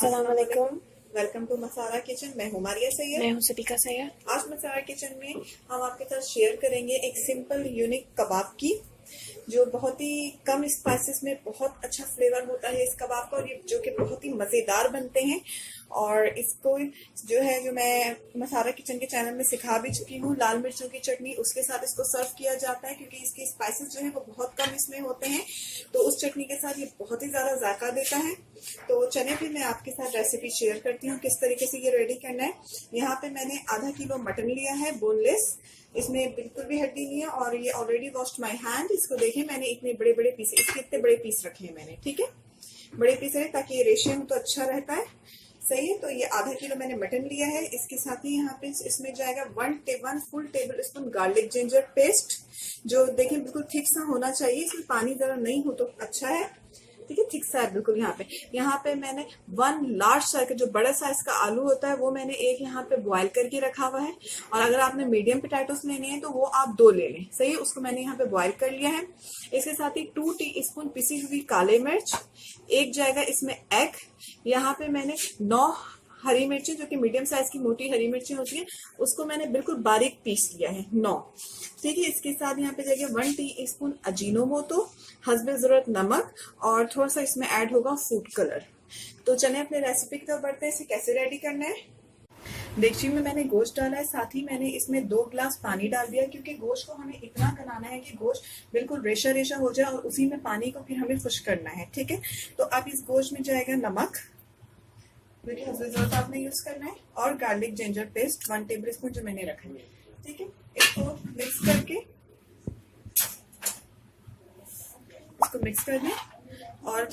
अस्सलाम वालेकुम। Welcome to Masala Kitchen. मैं हूँ मारिया सैयद। मैं हूँ सबिका सैयद। आज मसाला किचन में हम आपके साथ शेयर करेंगे एक सिंपल यूनिक कबाब की, जो बहुत ही कम स्पाइसेस में बहुत अच्छा फ्लेवर होता है इस कबाब का, और ये जो कि बहुत ही मज़ेदार बनते हैं। और इसको जो है जो मैं मसाला किचन के चैनल में सिखा भी चुकी हूँ, लाल मिर्चों की चटनी उसके साथ इसको सर्व किया जाता है, क्योंकि इसके स्पाइसेस जो है वो बहुत कम इसमें होते हैं। तो उस चटनी के साथ ये बहुत ही ज़्यादा जायका देता है। तो चने भी मैं आपके साथ रेसिपी शेयर करती हूँ किस तरीके से ये रेडी करना है। यहाँ पे मैंने आधा किलो मटन लिया है, बोनलेस, इसमें बिल्कुल भी हड्डी नहीं है, और ये ऑलरेडी वॉश्ड माय हैंड। इसको देखिए, मैंने इतने बड़े बड़े पीस, इसके इतने बड़े पीस रखे हैं मैंने, ठीक है, बड़े पीस है ताकि ये रेशियो में तो अच्छा रहता है। सही है। तो ये आधा किलो मैंने मटन लिया है। इसके साथ ही यहाँ पे इसमें जाएगा 1 full table spoon garlic ginger paste, जो देखिए बिल्कुल थिक सा होना चाहिए, इसमें पानी जरा नहीं हो तो अच्छा है, ठीक है, थिक सा है बिल्कुल। यहाँ पे मैंने 1 लार्ज साइज का जो बड़ा साइज का आलू होता है वो मैंने एक यहाँ पे बॉईल करके रखा हुआ है, और अगर आपने मीडियम पोटैटोस लेने हैं तो वो आप 2 ले लें। सही है, उसको मैंने यहाँ पे बॉईल कर लिया है। इसके साथ ही 2 टीस्पून पिसी हुई काले मिर्च, एक जाएगा इसमें एग। यहाँ पे मैंने 9 हरी मिर्ची, जो कि मीडियम साइज की मोटी हरी मिर्ची होती है, उसको मैंने बिल्कुल बारीक पीस लिया है, 9, ठीक है। इसके साथ यहाँ पे जाएगा 1 टीस्पून अजीनोमोटो, हस्बे जरूरत नमक, और थोड़ा सा इसमें ऐड होगा फूड कलर। तो चले अपने रेसिपी की तरफ बढ़ते हैं। इसे कैसे रेडी करना है। देगची में मैंने गोश्त डाला है, साथ ही मैंने इसमें 2 गिलास पानी डाल दिया, क्योंकि गोश्त को हमें इतना बनाना है कि गोश्त बिल्कुल रेशा रेशा हो जाए, और उसी में पानी को फिर हमें खुश करना है, ठीक है। तो अब इस गोश्त में जाएगा नमक, देखिए जरूरत आपने यूज करना है, और garlic ginger paste 1 table spoon जो मैंने रखा है, ठीक है। इसको मिक्स कर दें, और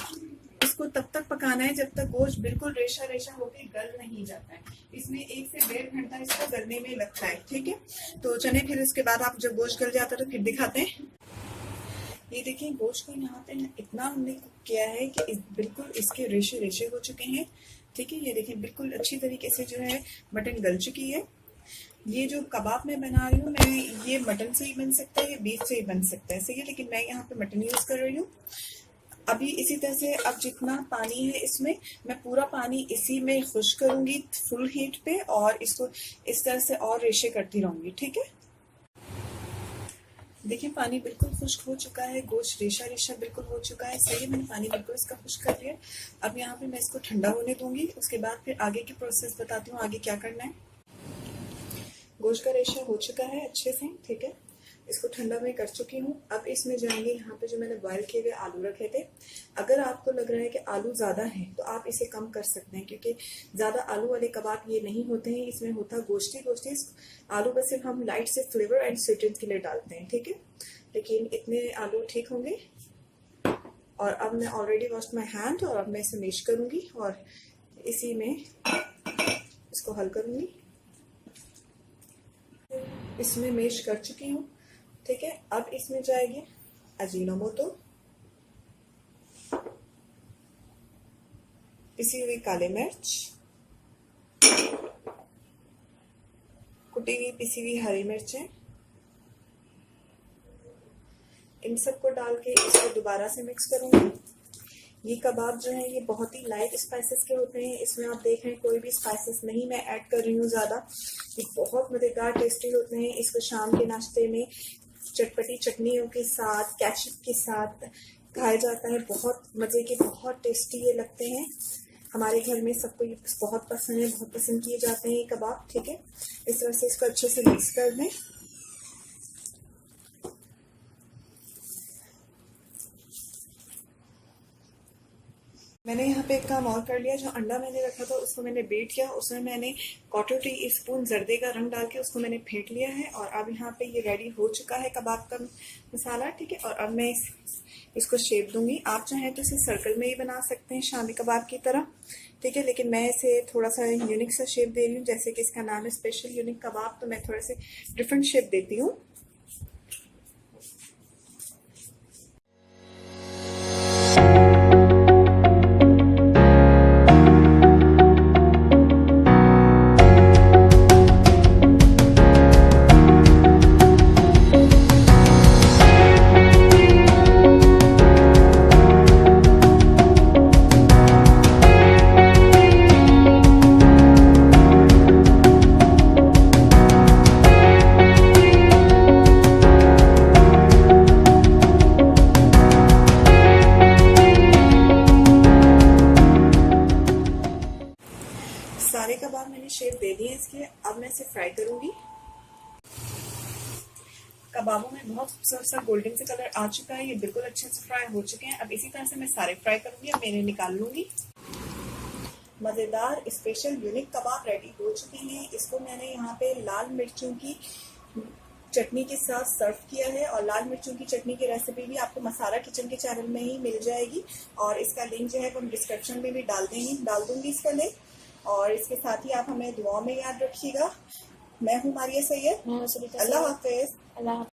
इसको तब तक पकाना है जब तक गोश्त बिल्कुल रेशा रेशा होकर गल नहीं जाता है। इसमें 1 से 1.5 घंटा इसको गलने में लगता है, ठीक है। तो चने फिर उसके बाद आप जब गोश्त गल जाता है तो फिर दिखाते हैं। ये देखिए, गोश्त को यहाँ पे इतना हमने कुक किया है कि बिल्कुल इसके रेशे रेशे हो चुके हैं, ठीक है। ये देखिए बिल्कुल अच्छी तरीके से जो है मटन गल चुकी है। ये जो कबाब मैं बना रही हूँ, मैं ये मटन से ही बन सकता है, ये बीफ से ही बन सकता है, सही है, लेकिन मैं यहाँ पे मटन यूज कर रही हूँ। अभी इसी तरह से अब जितना पानी है इसमें, मैं पूरा पानी इसी में खुश करूंगी फुल हीट पे, और इसको इस तरह से और रेशे करती रहूंगी, ठीक है। देखिए पानी बिल्कुल खुश्क हो चुका है, गोश्त रेशा रेशा बिल्कुल हो चुका है, सही है, मैंने पानी बिल्कुल इसका खुश्क कर लिया। अब यहाँ पे मैं इसको ठंडा होने दूंगी, उसके बाद फिर आगे की प्रोसेस बताती हूँ आगे क्या करना है। गोश्त का रेशा हो चुका है अच्छे से, ठीक है, इसको ठंडा मैं कर चुकी हूँ। अब इसमें जाएंगे यहाँ पे जो मैंने बॉयल किए हुए आलू रखे थे। अगर आपको लग रहा है कि आलू ज़्यादा है तो आप इसे कम कर सकते हैं, क्योंकि ज़्यादा आलू वाले कबाब ये नहीं होते हैं, इसमें होता गोश्ती गोश्ती। आलू बस सिर्फ हम लाइट से फ्लेवर एंड स्वीटनेस के लिए डालते हैं, ठीक है, लेकिन इतने आलू ठीक होंगे। और अब मैं ऑलरेडी वॉश्ड माई हैंड, और अब मैं इसे मैश करूँगी, और इसी में इसको हल करूँगी। इसमें मैश कर चुकी हूँ, ठीक है। अब इसमें जाएगी अजीनोमोटो, पिसी हुई काली मिर्च, कुटी हुई पिसी हुई हरी मिर्चें, इन सबको डाल के इसको दोबारा से मिक्स करूंगी। ये कबाब जो है ये बहुत ही लाइट स्पाइसेस के होते हैं, इसमें आप देख रहे हैं कोई भी स्पाइसेस नहीं मैं ऐड कर रही हूँ ज़्यादा। ये बहुत मज़ेदार टेस्टी होते हैं। इसको शाम के नाश्ते में चटपटी चटनियों के साथ, केचप के साथ खाया जाता है, बहुत मज़े के, बहुत टेस्टी ये लगते हैं। हमारे घर में सबको ये बहुत पसंद है, बहुत पसंद किए जाते हैं ये कबाब, ठीक है। इस तरह से इसको अच्छे से मिक्स कर दें। मैंने यहाँ पे एक काम और कर लिया, जो अंडा मैंने रखा था उसको मैंने बीट किया, उसमें मैंने 1/4 टीस्पून जर्दे का रंग डाल के उसको मैंने फेंट लिया है, और अब यहाँ पे ये रेडी हो चुका है कबाब का मसाला, ठीक है। और अब मैं इसको शेप दूंगी। आप चाहें तो इसे सर्कल में ही बना सकते हैं शामी कबाब की तरह, ठीक है, लेकिन मैं इसे थोड़ा सा यूनिक सा शेप दे रही हूँ, जैसे कि इसका नाम है स्पेशल यूनिक कबाब, तो मैं थोड़ा से डिफरेंट शेप देती हूँ। मैं इसे फ्राई करूंगी। कबाबों में बहुत खूबसूरत सा गोल्डन से कलर आ चुका है, ये बिल्कुल अच्छे से फ्राई हो चुके हैं। अब इसी तरह से मैं सारे फ्राई करूंगी। अब मैंने निकाल लूंगी। मज़ेदार स्पेशल यूनिक कबाब रेडी हो चुके हैं। इसको मैंने यहाँ पे लाल मिर्चों की चटनी के साथ सर्व किया है, और लाल मिर्चों की चटनी की रेसिपी भी आपको मसाला किचन के चैनल में ही मिल जाएगी, और इसका लिंक जो है वो डिस्क्रिप्शन में भी डाल दूंगी इसका लिंक। और इसके साथ ही आप हमें दुआओं में याद रखिएगा। मैं हूँ मारिया सैयद। मैं हूं सरिता अल्लाह सैयद। हाफिज। अल्लाह हाफ़िज़।